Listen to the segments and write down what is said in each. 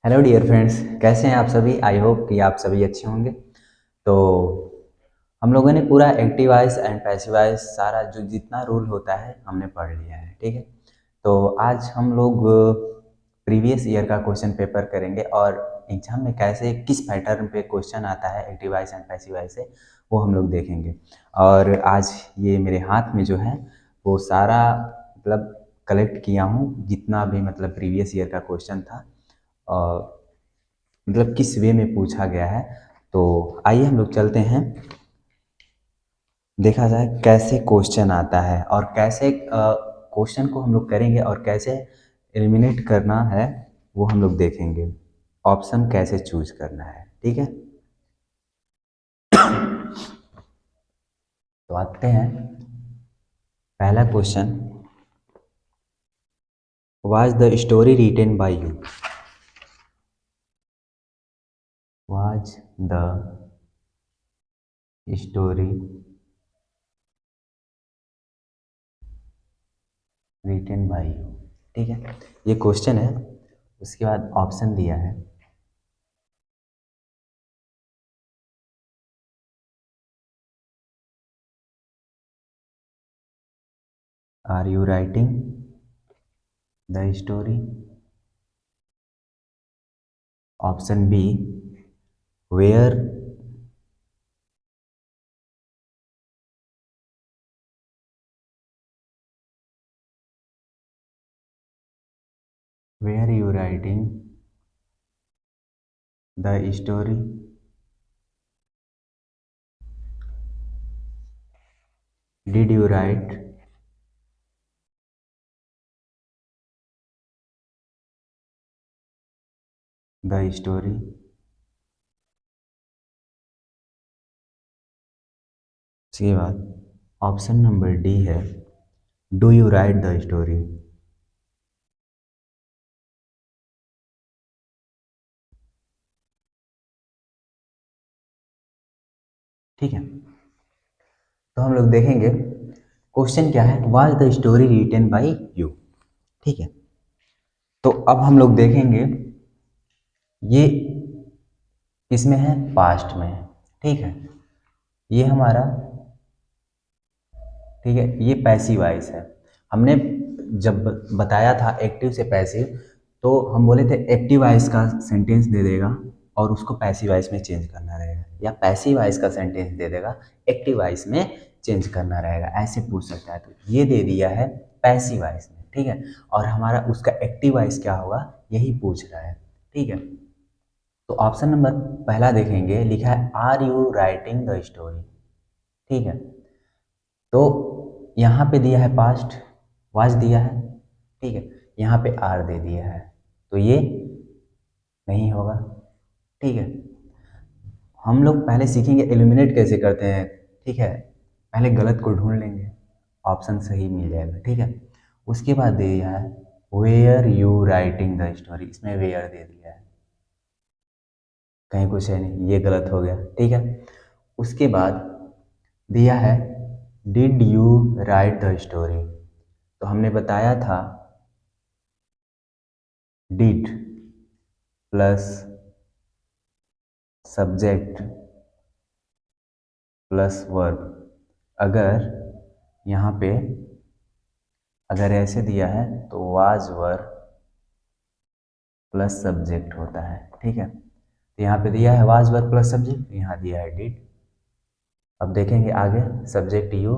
Hello dear friends, कैसे हैं आप सभी। आई होप कि आप सभी अच्छे होंगे। तो हम लोगों ने पूरा active voice and passive voice सारा जो जितना रूल होता है हमने पढ़ लिया है। ठीक है, तो आज हम लोग प्रीवियस ईयर का क्वेश्चन पेपर करेंगे और एग्जाम में कैसे किस पैटर्न पे क्वेश्चन आता है active voice and passive voice से वो हम लोग देखेंगे। और आज ये मेरे हाथ में जो है वो सारा मतलब कलेक्ट किया हूँ जितना भी मतलब प्रीवियस ईयर का क्वेश्चन था और मतलब किस वे में पूछा गया है। तो आइए हम लोग चलते हैं, देखा जाए कैसे क्वेश्चन आता है और कैसे क्वेश्चन को हम लोग करेंगे और कैसे एलिमिनेट करना है वो हम लोग देखेंगे। ऑप्शन कैसे चूज करना है, ठीक है। तो आते हैं पहला question. Was the story written by you. Was the story written by you, ठीक है। ये क्वेश्चन है, उसके बाद ऑप्शन दिया है। Are you writing the story. Option B, were were you writing the story. Did you write the story. इसके बाद ऑप्शन नंबर डी है, do you write the story. ठीक है, तो हम लोग देखेंगे क्वेश्चन क्या है। Was the story written by you, ठीक है। तो अब हम लोग देखेंगे ये किसमें है, पास्ट में, ठीक है। ये हमारा, ठीक है, ये पैसिव वॉइस है। हमने जब बताया था एक्टिव से पैसिव, तो हम बोले थे एक्टिव वॉइस का सेंटेंस दे देगा और उसको पैसिव वॉइस में चेंज करना रहेगा, या पैसिव वॉइस का सेंटेंस दे देगा एक्टिव वॉइस में चेंज करना रहेगा, ऐसे पूछ सकता है। तो ये दे दिया है पैसिव वॉइस में, ठीक है। और हमारा उसका एक्टिव वॉइस क्या होगा यही पूछ रहा है, ठीक है। तो ऑप्शन नंबर पहला देखेंगे, लिखा है are you writing the story, ठीक है। तो यहाँ पे दिया है पास्ट, वाज दिया है, ठीक है। यहाँ पे आर दे दिया है, तो ये नहीं होगा, ठीक है। हम लोग पहले सीखेंगे एलिमिनेट कैसे करते हैं, ठीक है। पहले गलत को ढूंढ लेंगे, ऑप्शन सही मिल जाएगा, ठीक है। उसके बाद दे दिया है were you writing the story, इसमें वेयर दे दिया है, कहीं कुछ है नहीं, ये गलत हो गया, ठीक है। उसके बाद दिया है did you write the story. तो हमने बताया था did plus subject plus verb. अगर यहाँ पे अगर ऐसे दिया है तो वाज वर प्लस सब्जेक्ट होता है, ठीक है। तो यहाँ पे दिया है वाज वर प्लस सब्जेक्ट, यहाँ दिया है डिड। अब देखेंगे आगे, सब्जेक्ट यू,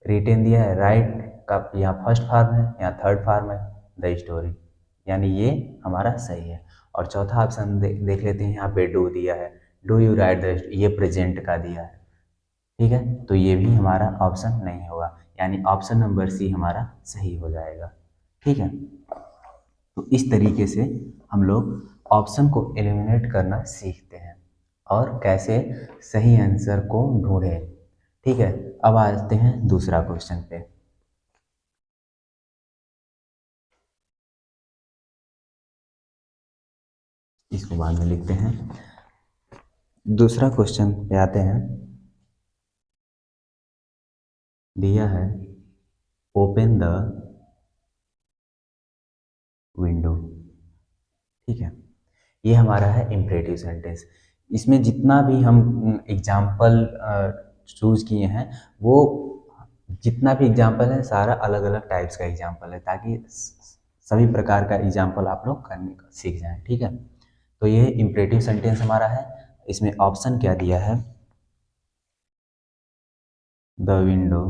रिटेन दिया है राइट का, यहाँ फर्स्ट फॉर्म है, यहाँ थर्ड फॉर्म है, द स्टोरी, यानी ये हमारा सही है। और चौथा ऑप्शन देख लेते हैं, यहाँ पे डू दिया है, डू यू राइट द, ये प्रेजेंट का दिया है, ठीक है। तो ये भी हमारा ऑप्शन नहीं होगा, यानी ऑप्शन नंबर सी हमारा सही हो जाएगा, ठीक है। तो इस तरीके से हम लोग ऑप्शन को एलिमिनेट करना सीखते हैं और कैसे सही आंसर को ढूंढें, ठीक है। अब आते हैं दूसरा क्वेश्चन पे। इसको बाद में लिखते हैं। दूसरा क्वेश्चन पे आते हैं। दिया है ओपन द विंडो, ठीक है। ये हमारा है इम्परेटिव सेंटेंस। इसमें जितना भी हम एग्जाम्पल चूज किए हैं, वो जितना भी एग्जाम्पल है सारा अलग अलग टाइप्स का एग्जाम्पल है, ताकि सभी प्रकार का एग्जाम्पल आप लोग करने का सीख जाएं। ठीक है, तो ये इम्परेटिव सेंटेंस हमारा है। इसमें ऑप्शन क्या दिया है? The window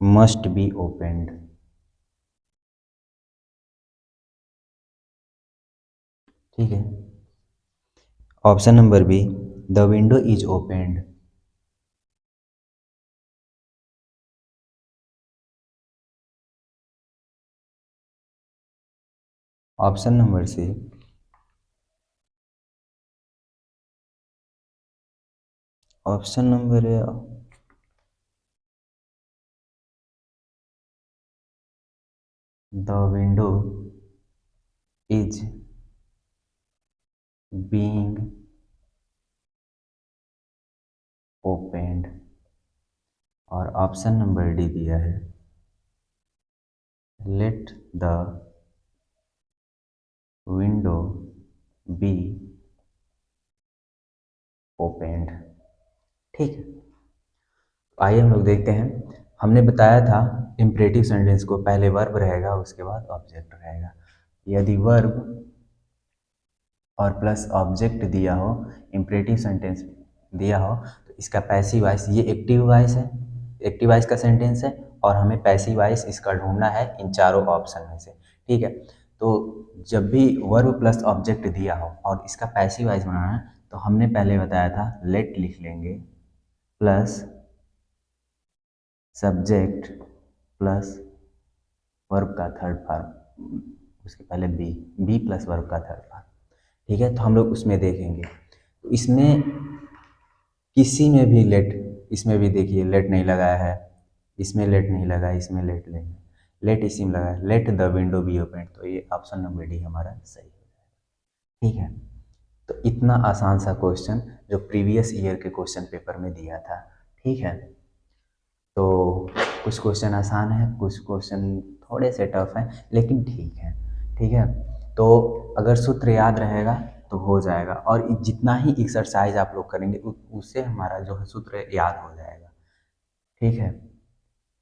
must be opened. ठीक है, option number B, the window is opened. Option number C, option number the window is being opened. और ऑप्शन नंबर डी दिया है, let the window be opened. ठीक है, आइए हम लोग देखते हैं। हमने बताया था इम्परेटिव सेंटेंस को पहले वर्ब रहेगा, उसके बाद ऑब्जेक्ट रहेगा। यदि वर्ब और प्लस ऑब्जेक्ट दिया हो, इम्परेटिव सेंटेंस दिया हो, तो इसका पैसिव वॉइस, ये एक्टिव वॉइस है, एक्टिव वॉइस का सेंटेंस है, और हमें पैसिव वॉइस इसका ढूंढना है इन चारों ऑप्शन में से। ठीक है, तो जब भी वर्ब प्लस ऑब्जेक्ट दिया हो और इसका पैसिव वॉइस बनाना है, तो हमने पहले बताया था लेट लिख लेंगे प्लस सब्जेक्ट प्लस वर्ब का थर्ड फॉर्म, उसके पहले बी, बी प्लस वर्ब का थर्ड फॉर्म। ठीक है, तो हम लोग उसमें देखेंगे, तो इसमें किसी में भी लेट, इसमें भी देखिए लेट नहीं लगाया है, इसमें लेट नहीं लगा, इसमें लेट लेट लेट इसी में लगा है, let the window be open. तो ये ऑप्शन नंबर डी हमारा सही है। ठीक है, तो इतना आसान सा क्वेश्चन जो प्रीवियस ईयर के क्वेश्चन पेपर में दिया था। ठीक है, तो कुछ क्वेश्चन आसान है, कुछ क्वेश्चन थोड़े से टफ हैं, लेकिन ठीक है। ठीक है, तो अगर सूत्र याद रहेगा तो हो जाएगा, और जितना ही एक्सरसाइज आप लोग करेंगे उससे हमारा जो है सूत्र याद हो जाएगा। ठीक है,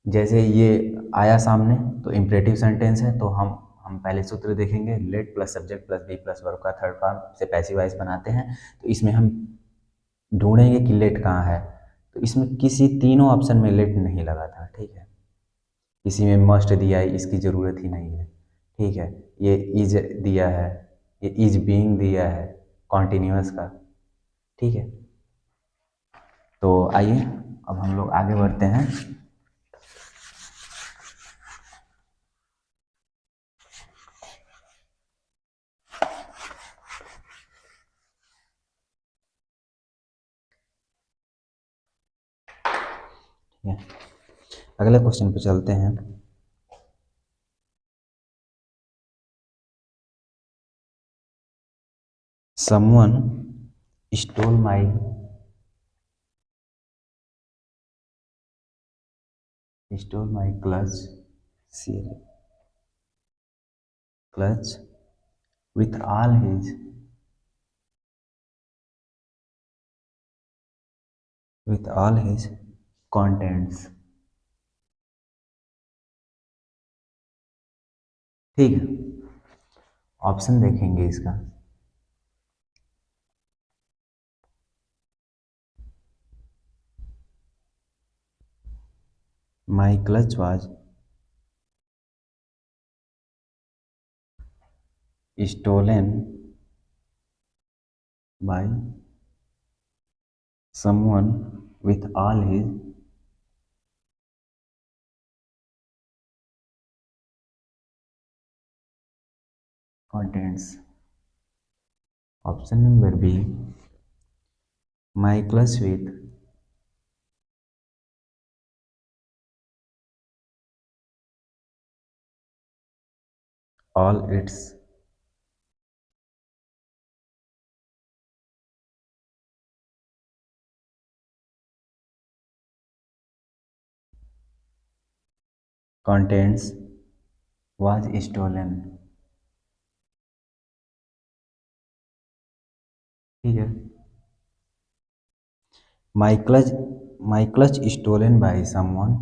जैसे ये आया सामने तो इम्परेटिव सेंटेंस है, तो हम पहले सूत्र देखेंगे, let plus subject plus be plus verb का थर्ड फॉर्म से पैसिव वॉइस बनाते हैं। तो इसमें हम ढूंढेंगे कि लेट कहाँ है, तो इसमें किसी तीनों ऑप्शन में लेट नहीं लगा था। ठीक है, किसी में मस्ट दिया है, इसकी ज़रूरत ही नहीं है। ठीक है, ये इज दिया है, ये इज बीइंग दिया है कॉन्टिन्यूअस का। ठीक है, तो आइए अब हम लोग आगे बढ़ते हैं। ठीक है, अगले क्वेश्चन पे चलते हैं। Someone stole my clutch, clutch with all his with all his contents। ठीक है, ऑप्शन देखेंगे इसका। My clutch was stolen by someone with all his contents। Option number B, my clutch with all its contents was stolen। ठीक है। My clutch stolen by someone,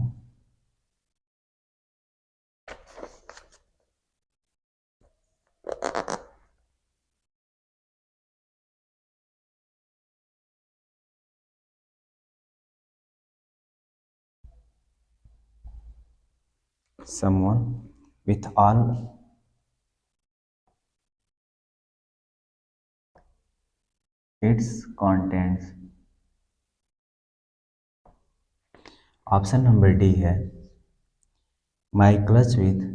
with all its contents। Option number D है my clutch with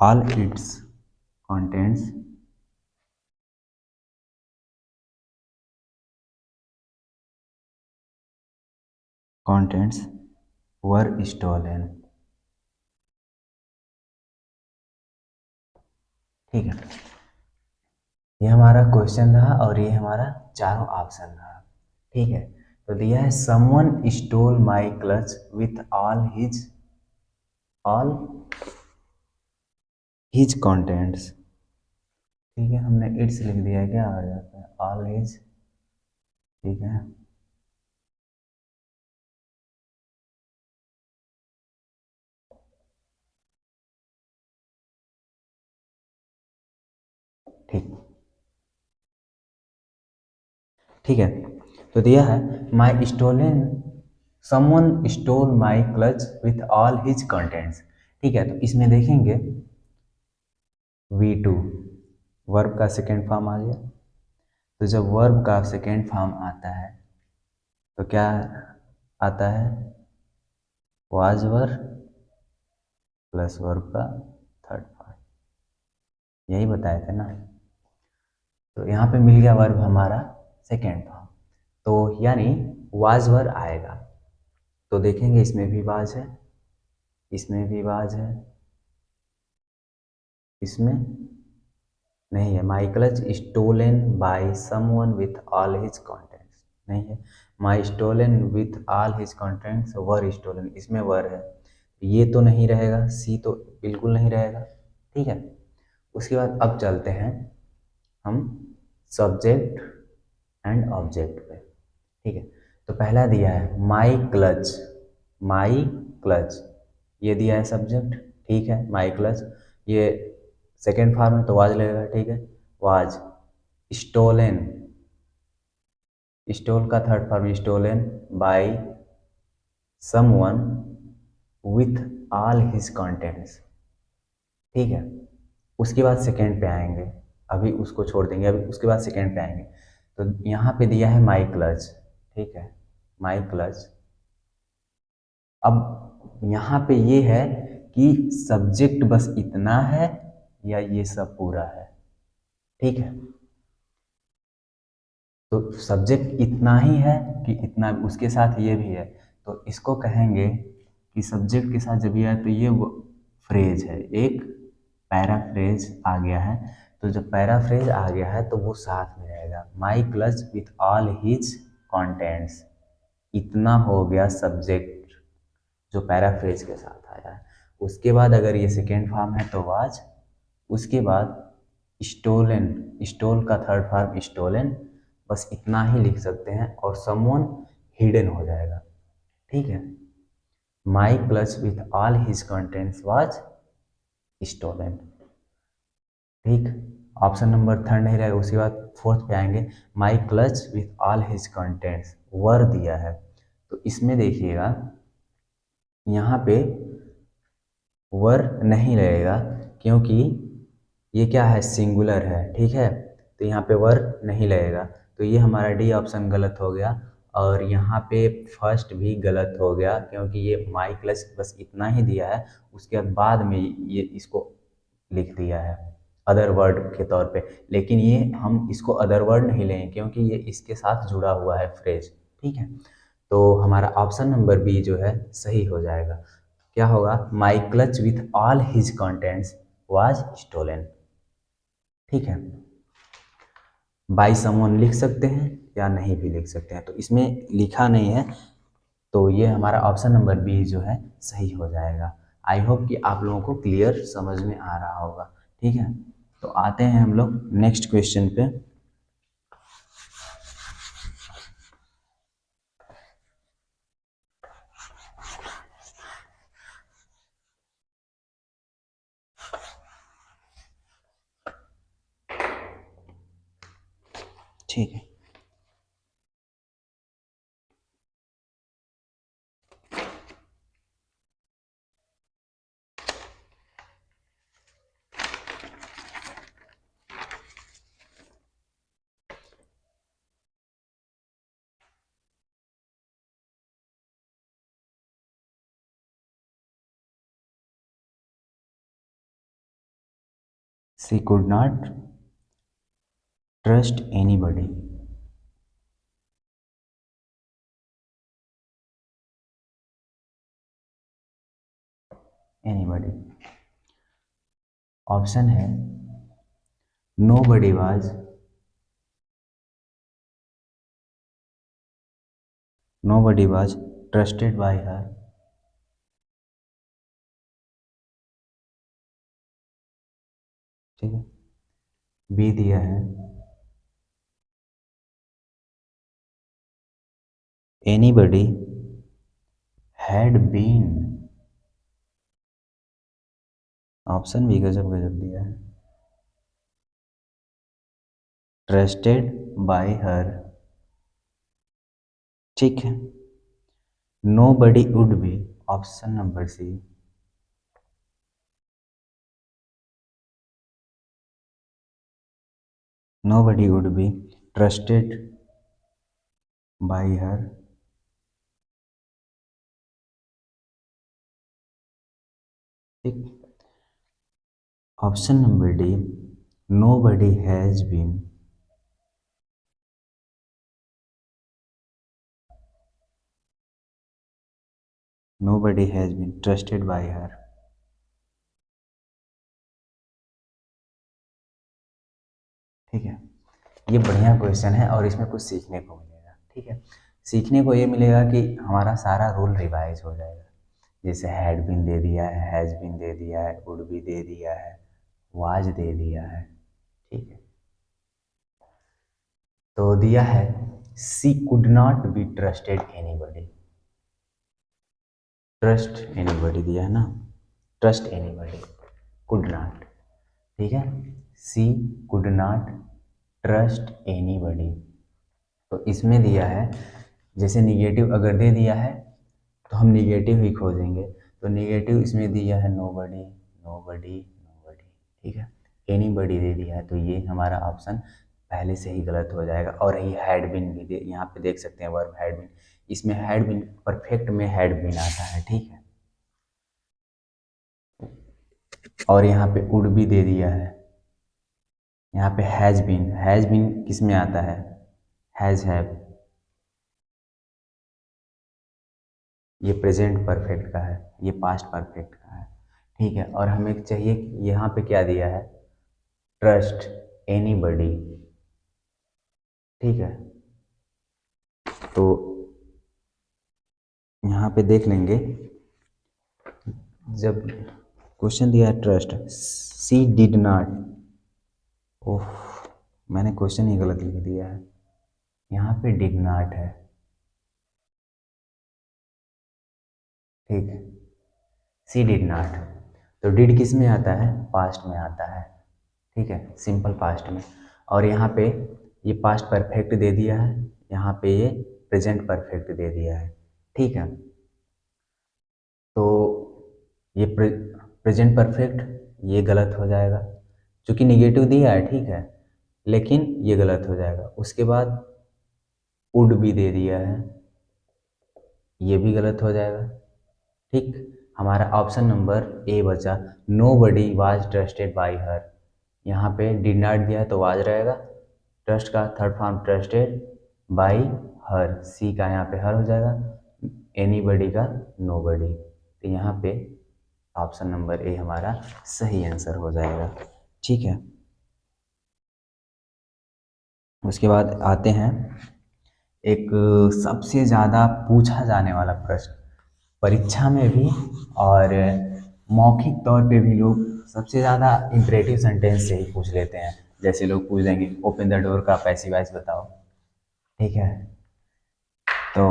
all its contents were stolen। ठीक है, ये हमारा question रहा और ये हमारा चारों ऑप्शन रहा। ठीक है, तो दिया है someone stole my clutch with all his contents. ठीक है, हमने इट्स लिख दिया है, क्या आ जाता है ऑल हिज। ठीक है, ठीक ठीक है, तो दिया है my stolen someone stole my clutch with all his contents. ठीक है, तो इसमें देखेंगे V2 वर्ब का सेकेंड फॉर्म आ गया। तो जब वर्ब का सेकेंड फॉर्म आता है तो क्या आता है, वाज वर्ब प्लस वर्ब का थर्ड फॉर्म, यही बताए थे ना। तो यहाँ पे मिल गया वर्ब हमारा सेकेंड फॉर्म, तो यानी वाज वर्ब आएगा। तो देखेंगे इसमें भी वाज है, इसमें भी वाज है, इसमें नहीं है। My clutch stolen by someone with all his contents, नहीं है। My stolen with all his contents were stolen, इसमें वर है, ये तो नहीं रहेगा, सी तो बिल्कुल नहीं रहेगा। ठीक है, उसके बाद अब चलते हैं हम सब्जेक्ट एंड ऑब्जेक्ट पे। ठीक है, तो पहला दिया है माई क्लच, ये दिया है सब्जेक्ट। ठीक है, माई क्लच, ये सेकेंड फॉर्म है तो वाज लगेगा। ठीक है, वाज स्टोलन, स्टोल का third form stolen by someone with all his contents. ठीक है, उसके बाद सेकेंड पे आएंगे, अभी उसको छोड़ देंगे, अभी उसके बाद सेकेंड पे आएंगे। तो यहाँ पे दिया है माई क्लच। ठीक है, माई क्लच। अब यहाँ पे ये है कि सब्जेक्ट बस इतना है या ये सब पूरा है। ठीक है, तो सब्जेक्ट इतना ही है कि इतना, उसके साथ ये भी है, तो इसको कहेंगे कि सब्जेक्ट के साथ जब ये है तो ये वो फ्रेज है, एक पैराफ्रेज आ गया है। तो जब पैराफ्रेज आ गया है तो वो साथ में रहेगा, my clutch with all his contents, इतना हो गया सब्जेक्ट जो पैराफ्रेज के साथ आया है। उसके बाद अगर ये सेकेंड फॉर्म है तो वाज, उसके बाद स्टोलन, स्टोल का थर्ड फॉर्म स्टोलन, बस इतना ही लिख सकते हैं और समवन हिडन हो जाएगा। ठीक है, my clutch with all his contents was stolen. ठीक, ऑप्शन नंबर थर्ड नहीं रहेगा, उसके बाद फोर्थ पे आएंगे, my clutch with all his contents were दिया है। तो इसमें देखिएगा यहाँ पे वर नहीं रहेगा, क्योंकि ये क्या है, सिंगुलर है। ठीक है, तो यहाँ पे वर नहीं लगेगा, तो ये हमारा डी ऑप्शन गलत हो गया। और यहाँ पे फर्स्ट भी गलत हो गया, क्योंकि ये माई क्लच बस इतना ही दिया है, उसके बाद में ये इसको लिख दिया है अदर वर्ड के तौर पे। लेकिन ये हम इसको अदर वर्ड नहीं लेंगे, क्योंकि ये इसके साथ जुड़ा हुआ है फ्रेज। ठीक है, तो हमारा ऑप्शन नंबर बी जो है सही हो जाएगा। क्या होगा, my clutch with all his contents was stolen. ठीक है, बाय समवन लिख सकते हैं या नहीं भी लिख सकते हैं, तो इसमें लिखा नहीं है, तो ये हमारा ऑप्शन नंबर बी जो है सही हो जाएगा। आई होप कि आप लोगों को क्लियर समझ में आ रहा होगा। ठीक है, तो आते हैं हम लोग नेक्स्ट क्वेश्चन पे। ठीक है, she could not trust anybody. Anybody option है nobody was trusted by her। ठीक है, बी दिया है anybody had been। ऑप्शन भी गजब गजब दिया है, ट्रस्टेड बाय हर। ठीक है, nobody would be, option number C. nobody would be trusted by her। ठीक, option number D, nobody has been। nobody has been trusted by her। ठीक है, ये बढ़िया क्वेश्चन है और इसमें कुछ सीखने को मिलेगा। ठीक है, सीखने को ये मिलेगा कि हमारा सारा रूल रिवाइज हो जाएगा। जैसे हैड बिन दे दिया है, हैज़ बिन दे दिया है, वुड भी दे दिया है, वाज दे दिया है। ठीक है, तो दिया है she could not be trusted anybody. Trust anybody दिया है ना, ट्रस्ट एनीबडी, कुड नॉट। ठीक है, she could not trust anybody. तो इसमें दिया है, जैसे निगेटिव अगर दे दिया है तो हम निगेटिव ही खोजेंगे। तो निगेटिव इसमें दिया है नोबडी, नोबडी, नोबडी। ठीक है, एनीबडी दे दिया है, तो ये हमारा ऑप्शन पहले से ही गलत हो जाएगा। और ये हैड बिन भी दे, यहाँ पे देख सकते हैं वर्ब हैड बिन, इसमें हैड बिन परफेक्ट में हैड बिन आता है। ठीक है, और यहाँ पे वुड भी दे दिया है। यहाँ पे हैज़ बीन किस में आता है, हैज़ हैव, ये प्रेजेंट परफेक्ट का है, ये पास्ट परफेक्ट का है। ठीक है, और हमें चाहिए यहाँ पे क्या दिया है, ट्रस्ट एनीबडी। ठीक है, तो यहाँ पे देख लेंगे, जब क्वेश्चन दिया है ट्रस्ट, सी डिड नॉट, ओह मैंने क्वेश्चन ही गलत लिख दिया है, यहाँ पे डिड नॉट है। ठीक है, सी डिड नॉट, तो डिड किस में आता है, पास्ट में आता है। ठीक है, सिंपल पास्ट में। और यहाँ पे ये पास्ट परफेक्ट दे दिया है, यहाँ पे ये प्रेजेंट परफेक्ट दे दिया है। ठीक है, तो ये प्रेजेंट परफेक्ट ये गलत हो जाएगा, क्योंकि निगेटिव दिया है। ठीक है, लेकिन ये गलत हो जाएगा। उसके बाद वुड भी दे दिया है, ये भी गलत हो जाएगा। ठीक, हमारा ऑप्शन नंबर ए बचा, nobody was trusted by her. यहाँ पे डिड नॉट दिया है तो वाज रहेगा, ट्रस्ट का third form trusted by her, she का यहाँ पे हर हो जाएगा, एनी बडी का नो बडी। तो यहाँ पे ऑप्शन नंबर ए हमारा सही आंसर हो जाएगा। ठीक है, उसके बाद आते हैं एक सबसे ज़्यादा पूछा जाने वाला प्रश्न, परीक्षा में भी और मौखिक तौर पे भी लोग सबसे ज़्यादा इम्परेटिव सेंटेंस से ही पूछ लेते हैं। जैसे लोग पूछ देंगे ओपन द डोर का पैसिव वॉइस बताओ, ठीक है। तो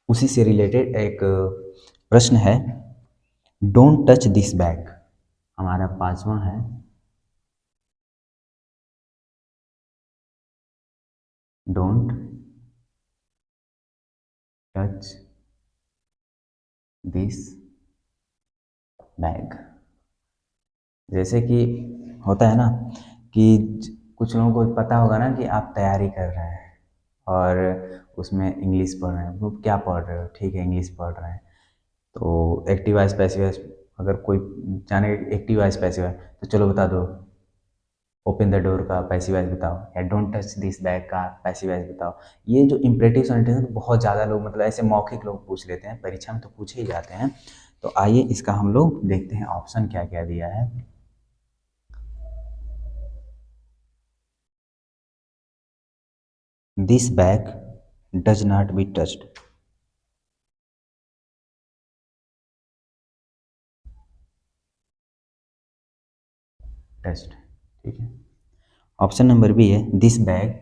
उसी से रिलेटेड एक प्रश्न है, डोंट टच दिस बैग, हमारा पांचवा है। Don't touch this bag. जैसे कि होता है ना कि कुछ लोगों को पता होगा ना कि आप तैयारी कर रहे हैं और उसमें इंग्लिश पढ़ रहे हैं, वो क्या पढ़ रहे हो, ठीक है इंग्लिश पढ़ रहे हैं, तो एक्टिव वॉइस पैसिव वॉइस अगर कोई जाने एक्टिव वॉइस पैसिव वॉइस, तो चलो बता दो ओपन द डोर का पैसिव वॉइस बताओ, या डोंट टच दिस बैग का पैसिव वॉइस बताओ। ये जो इम्परेटिव सेंटेंस है बहुत ज़्यादा लोग मतलब ऐसे मौखिक लोग पूछ लेते हैं, परीक्षा में तो पूछे ही जाते हैं। तो आइए इसका हम लोग देखते हैं ऑप्शन क्या क्या दिया है। This bag does not be touched. Touched, ठीक है। ऑप्शन नंबर बी है this bag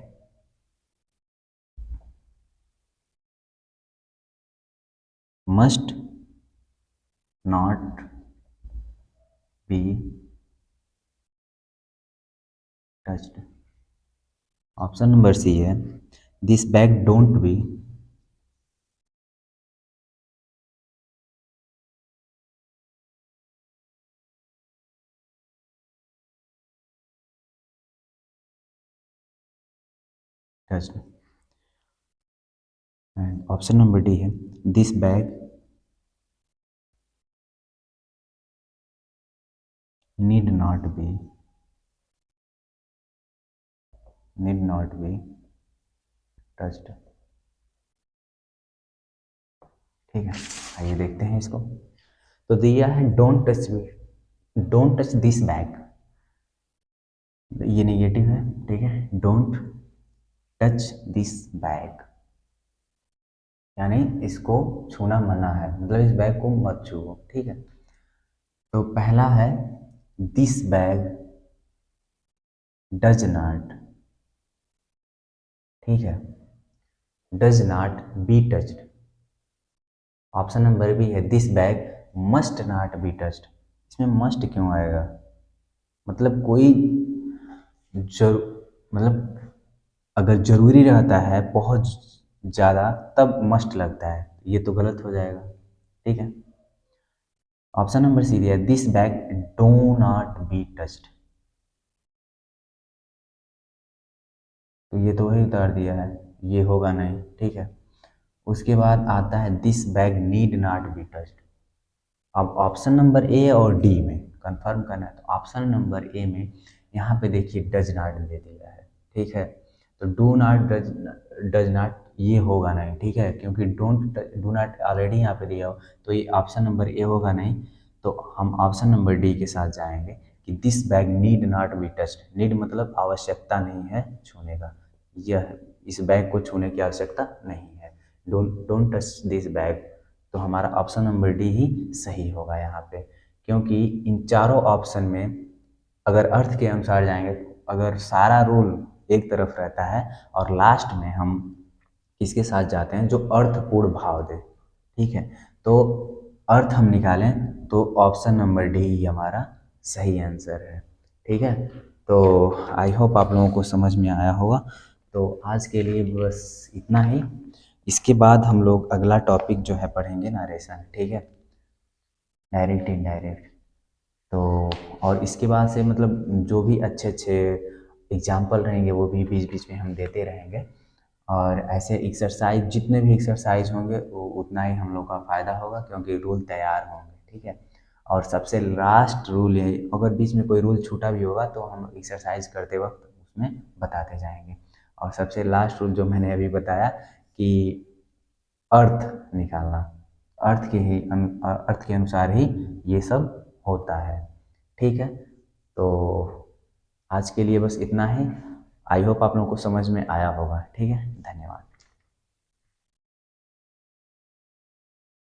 must not be touched. Option number C है this bag don't be touched. And option number D है this bag need not be touched. ठीक है, आइए देखते हैं इसको। तो दिया है डोंट टच दिस बैग, ये नेगेटिव है, ठीक है। डोंट टच दिस बैग यानी इसको छूना मना है, मतलब इस बैग को मत छुओ, ठीक है। तो पहला है दिस बैग डज नॉट, ठीक है, does not be touched. Option number B है this bag must not be touched. इसमें मस्ट क्यों आएगा, मतलब कोई मतलब अगर जरूरी रहता है बहुत ज़्यादा तब मस्ट लगता है, ये तो गलत हो जाएगा, ठीक है। ऑप्शन नंबर सी दिया this bag do not be touched, तो ये तो वही उतार दिया है, ये होगा नहीं, ठीक है। उसके बाद आता है this bag need not be touched. अब ऑप्शन नंबर ए और डी में कंफर्म करना है, तो ऑप्शन नंबर ए में यहाँ पे देखिए डज नॉट दे दिया है, ठीक है। तो डू नॉट डज नॉट ये होगा नहीं, ठीक है, क्योंकि डू नॉट ऑलरेडी यहाँ पे दिया हो, तो ये ऑप्शन नंबर ए होगा नहीं। तो हम ऑप्शन नंबर डी के साथ जाएंगे कि this bag need not be touched. Need मतलब आवश्यकता नहीं है छूने का, यह इस बैग को छूने की आवश्यकता नहीं है। डोंट टच दिस बैग, तो हमारा ऑप्शन नंबर डी ही सही होगा यहाँ पे, क्योंकि इन चारों ऑप्शन में अगर अर्थ के अनुसार जाएंगे, अगर सारा रूल एक तरफ रहता है और लास्ट में हम किसके साथ जाते हैं जो अर्थपूर्ण भाव दे, ठीक है। तो अर्थ हम निकालें तो ऑप्शन नंबर डी ही हमारा सही आंसर है, ठीक है। तो आई होप आप लोगों को समझ में आया होगा। तो आज के लिए बस इतना ही। इसके बाद हम लोग अगला टॉपिक जो है पढ़ेंगे नरेशन, ठीक है, डायरेक्ट इनडायरेक्ट। तो और इसके बाद से मतलब जो भी अच्छे अच्छे एग्जाम्पल रहेंगे वो भी बीच बीच में हम देते रहेंगे, और ऐसे एक्सरसाइज जितने भी एक्सरसाइज होंगे वो उतना ही हम लोग का फ़ायदा होगा, क्योंकि रूल तैयार होंगे, ठीक है। और सबसे लास्ट रूल है, अगर बीच में कोई रूल छूटा भी होगा तो हम एक्सरसाइज करते वक्त उसमें बताते जाएंगे। और सबसे लास्ट रूल जो मैंने अभी बताया कि अर्थ निकालना, अर्थ के अनुसार ही ये सब होता है, ठीक है। तो आज के लिए बस इतना ही। आई होप आप लोगों को समझ में आया होगा, ठीक है, धन्यवाद।